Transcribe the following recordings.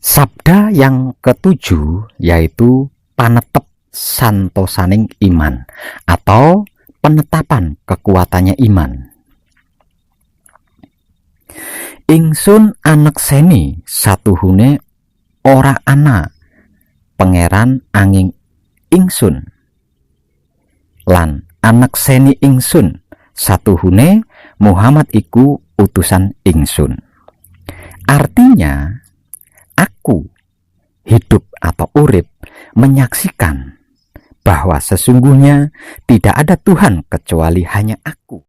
Sabda yang ketujuh yaitu panetep santosaning iman atau penetapan kekuatannya iman. Ingsun anekseni satuhune ora ana pangeran angin ingsun, lan anekseni ingsun satuhune Muhammad iku utusan ingsun. Artinya aku hidup atau urip menyaksikan bahwa sesungguhnya tidak ada Tuhan kecuali hanya aku.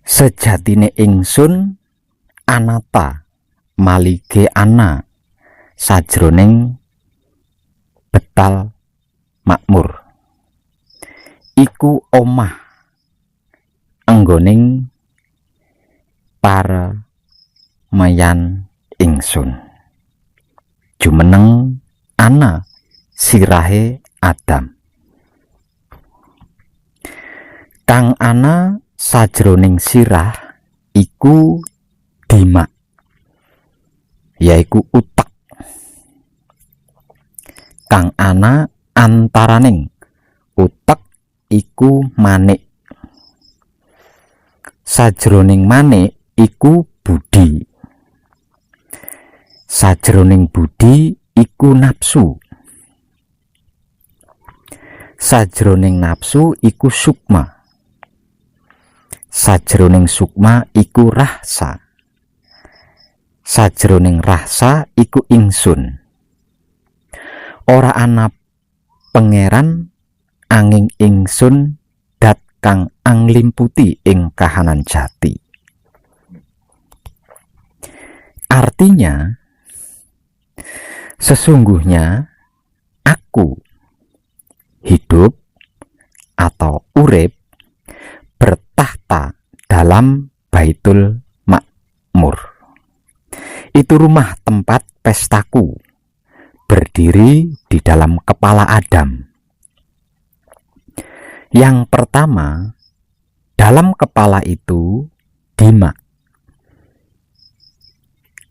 Sejatine ingsun anata malige ana sajroning betal makmur, iku omah anggoning para mayan ingsun, jumeneng ana sirahe Adam, kang ana sajroning sirah iku dima, yaiku utek, kang ana antaraning utek iku manik, sajroning manik iku budi, sajroning budi iku nafsu, sajroning nafsu iku sukma, sajroning sukma iku rahsa, sajroning rahsa iku ingsun. Ora ana pangeran angin ingsun dat kang anglimputi ing kahanan jati. Artinya sesungguhnya aku hidup atau urip bertahta dalam Baitul Makmur. Itu rumah tempat pestaku, berdiri di dalam kepala Adam. Yang pertama, dalam kepala itu dima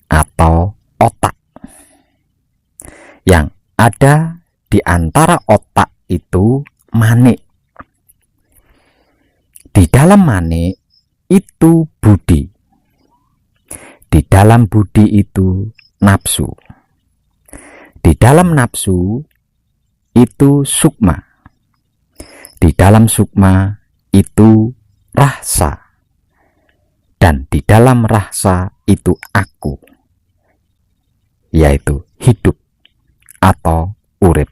atau otak. Yang ada di antara otak itu manik. Di dalam manik itu budi. Di dalam budi itu nafsu. Di dalam nafsu itu sukma. Di dalam sukma itu rahsa. Dan di dalam rahsa itu aku, yaitu hidup atau urip.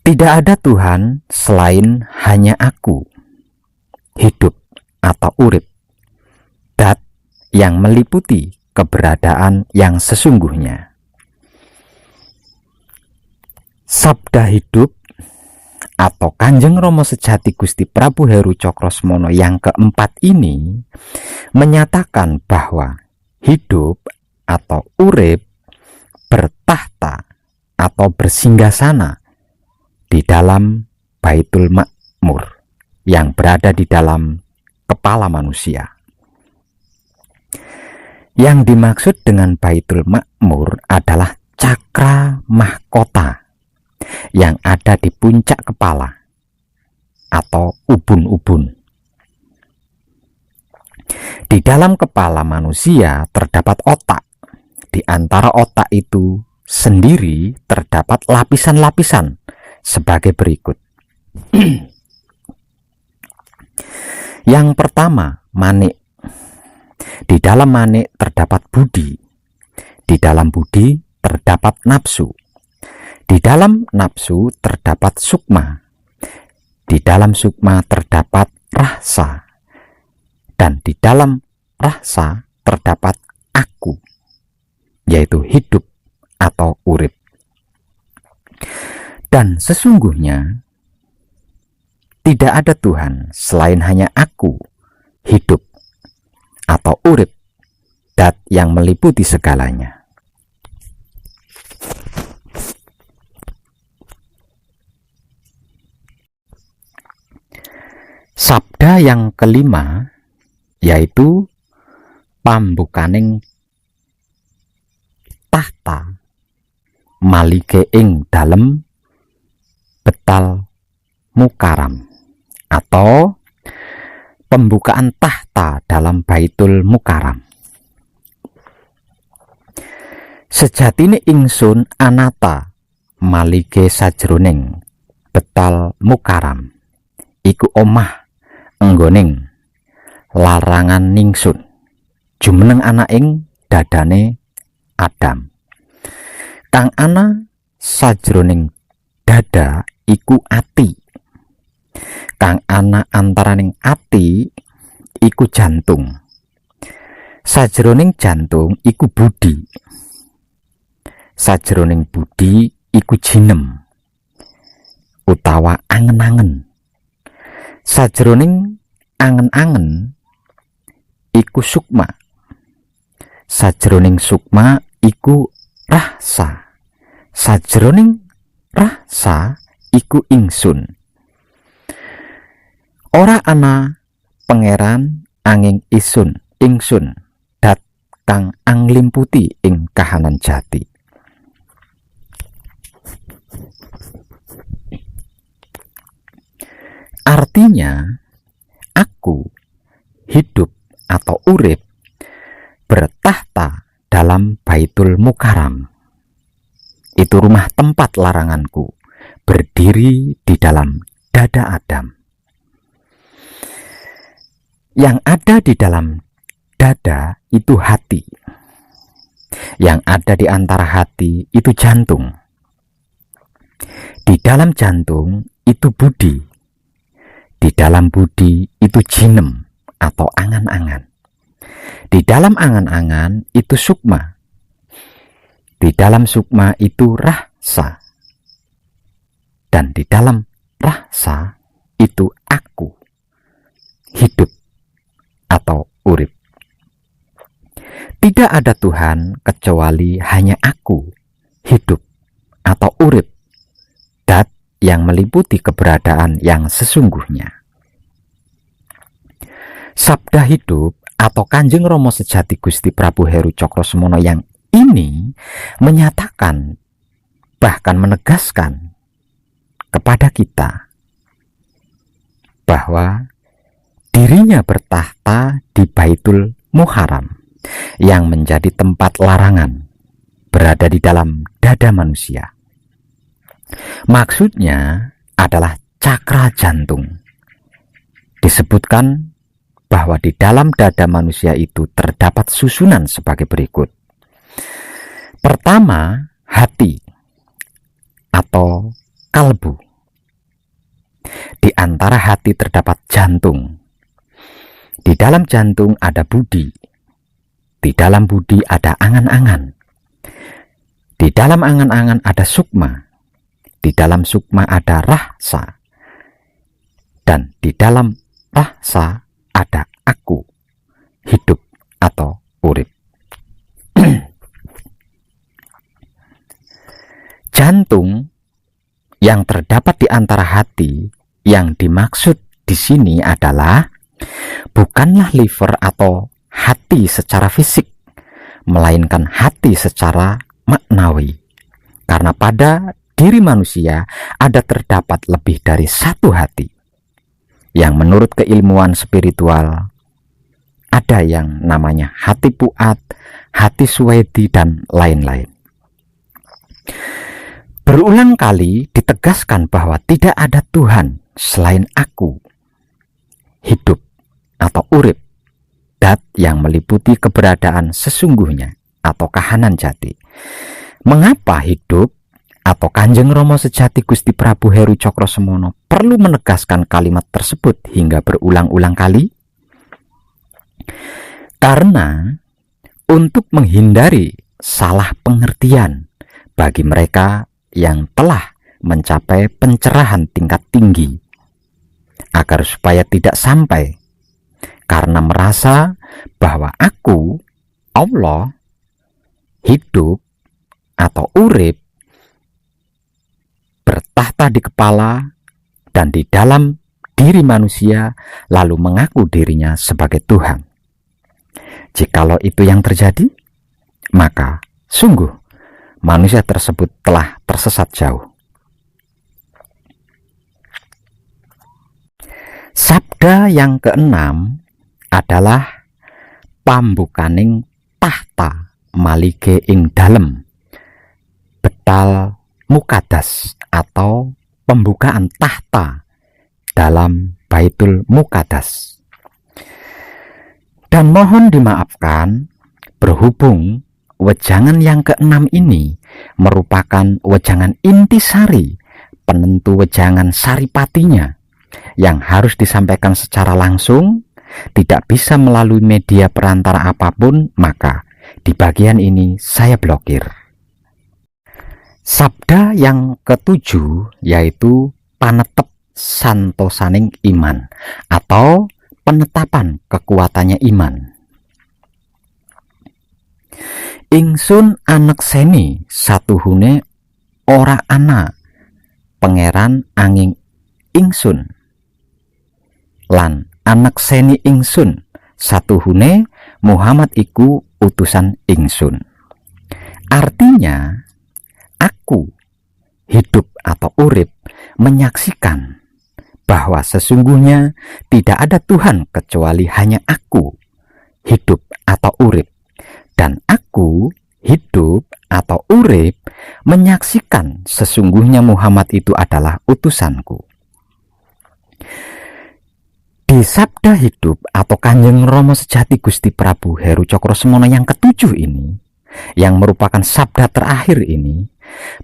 Tidak ada Tuhan selain hanya aku, hidup atau urip, dat yang meliputi keberadaan yang sesungguhnya. Sabda hidup atau Kanjeng Rama Sejati Gusti Prabu Heru Cakrasmana yang keempat ini menyatakan bahwa hidup atau urip bertahta atau bersinggasana di dalam Baitul Makmur yang berada di dalam kepala manusia. Yang dimaksud dengan Baitul Makmur adalah cakra mahkota yang ada di puncak kepala atau ubun-ubun. Di dalam kepala manusia terdapat otak. Di antara otak itu sendiri terdapat lapisan-lapisan sebagai berikut. Yang pertama, manik. Di dalam manik terdapat budi. Di dalam budi terdapat nafsu. Di dalam nafsu terdapat sukma. Di dalam sukma terdapat rahsa. Dan di dalam rahsa terdapat aku, yaitu hidup atau urip. Dan sesungguhnya tidak ada Tuhan selain hanya aku, hidup atau urip, dat yang meliputi segalanya. Sabda yang kelima yaitu pambukaning tahta malike ing dalem betal mukaram, atau pembukaan tahta dalam Baitul Mukaram. Sejatine ingsun anata malike sajroning betal mukaram iku omah enggoning larangan ningsun jumeneng ana ing dadane Adam. Kang ana sajroning dada iku ati, kang ana antaraning ati iku jantung, sajroning jantung iku budi, sajroning budi iku jinem utawa angen-angen, sajroning angen-angen iku sukma, sajroning sukma iku rahsa, sajroning rahsa iku ingsun. Ora ana pangeran angin ingsun dat kang anglimputi ing kahanan jati. Artinya aku hidup atau urip bertahta dalam Baitul Mukaram. Itu rumah tempat laranganku, berdiri di dalam dada Adam. Yang ada di dalam dada itu hati. Yang ada di antara hati itu jantung. Di dalam jantung itu budi. Di dalam budi itu jinem atau angan-angan. Di dalam angan-angan itu sukma. Di dalam sukma itu rahsa. Dan di dalam rahsa itu aku, hidup atau urip. Tidak ada Tuhan kecuali hanya aku, hidup atau urip, dat yang meliputi keberadaan yang sesungguhnya. Sabda hidup atau Kanjeng Rama Sejati Gusti Prabu Heru Cokrosemono yang ini menyatakan, bahkan menegaskan kepada kita bahwa dirinya bertahta di Baitul Mukaram yang menjadi tempat larangan, berada di dalam dada manusia. Maksudnya adalah cakra jantung. Disebutkan bahwa di dalam dada manusia itu terdapat susunan sebagai berikut. Pertama, hati atau kalbu. Di antara hati terdapat jantung. Di dalam jantung ada budi. Di dalam budi ada angan-angan. Di dalam angan-angan ada sukma. Di dalam sukma ada rahsa. Dan di dalam rahsa ada aku, hidup atau urip. Jantung yang terdapat di antara hati yang dimaksud di sini adalah bukanlah liver atau hati secara fisik, melainkan hati secara maknawi. Karena pada diri manusia ada terdapat lebih dari satu hati. Yang menurut keilmuan spiritual ada yang namanya hati puat, hati suwedi, dan lain-lain. Berulang kali ditegaskan bahwa tidak ada Tuhan selain aku, hidup atau urip, dat yang meliputi keberadaan sesungguhnya atau kahanan jati. Mengapa hidup atau Kanjeng Rama Sejati Gusti Prabu Heru Cokrosemono perlu menegaskan kalimat tersebut hingga berulang-ulang kali? Karena untuk menghindari salah pengertian bagi mereka yang telah mencapai pencerahan tingkat tinggi, agar supaya tidak sampai karena merasa bahwa aku, Allah, hidup atau urip, bertahta di kepala dan di dalam diri manusia lalu mengaku dirinya sebagai Tuhan. Jikalau itu yang terjadi, maka sungguh manusia tersebut telah tersesat jauh. Sabda yang keenam adalah pambukaning tahta malige ing dalem betal mukadas, atau pembukaan tahta dalam Baitul Muqaddas. Dan mohon dimaafkan, berhubung wejangan yang keenam ini merupakan wejangan intisari, penentu wejangan saripatinya, yang harus disampaikan secara langsung, tidak bisa melalui media perantara apapun, maka di bagian ini saya blokir. Sabda yang ketujuh yaitu panetep santosaning iman, atau penetapan kekuatannya iman. Ingsun anekseni satuhune ora ana pangeran angin ingsun, lan anekseni ingsun satuhune Muhammad iku utusan ingsun. Artinya, aku hidup atau urip menyaksikan bahwa sesungguhnya tidak ada Tuhan kecuali hanya aku hidup atau urip, dan aku hidup atau urip menyaksikan sesungguhnya Muhammad itu adalah utusanku. Di sabda hidup atau Kanjeng Rama Sejati Gusti Prabu Heru Cokrosemono yang ketujuh ini, yang merupakan sabda terakhir ini,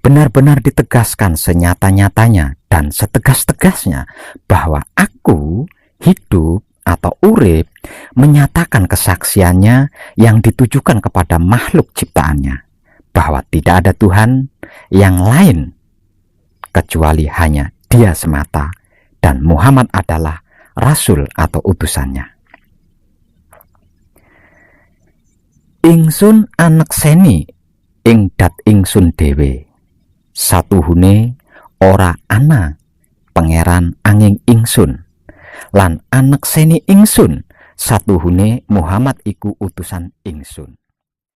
benar-benar ditegaskan senyata-nyatanya dan setegas-tegasnya bahwa aku hidup atau urip menyatakan kesaksiannya yang ditujukan kepada makhluk ciptaannya, bahwa tidak ada Tuhan yang lain kecuali hanya Dia semata, dan Muhammad adalah rasul atau utusannya. Ingsun anekseni ing dat ingsun dewe, satuhune ora ana pangeran angin ingsun, lan anekseni ingsun satuhune Muhammad iku utusan ingsun.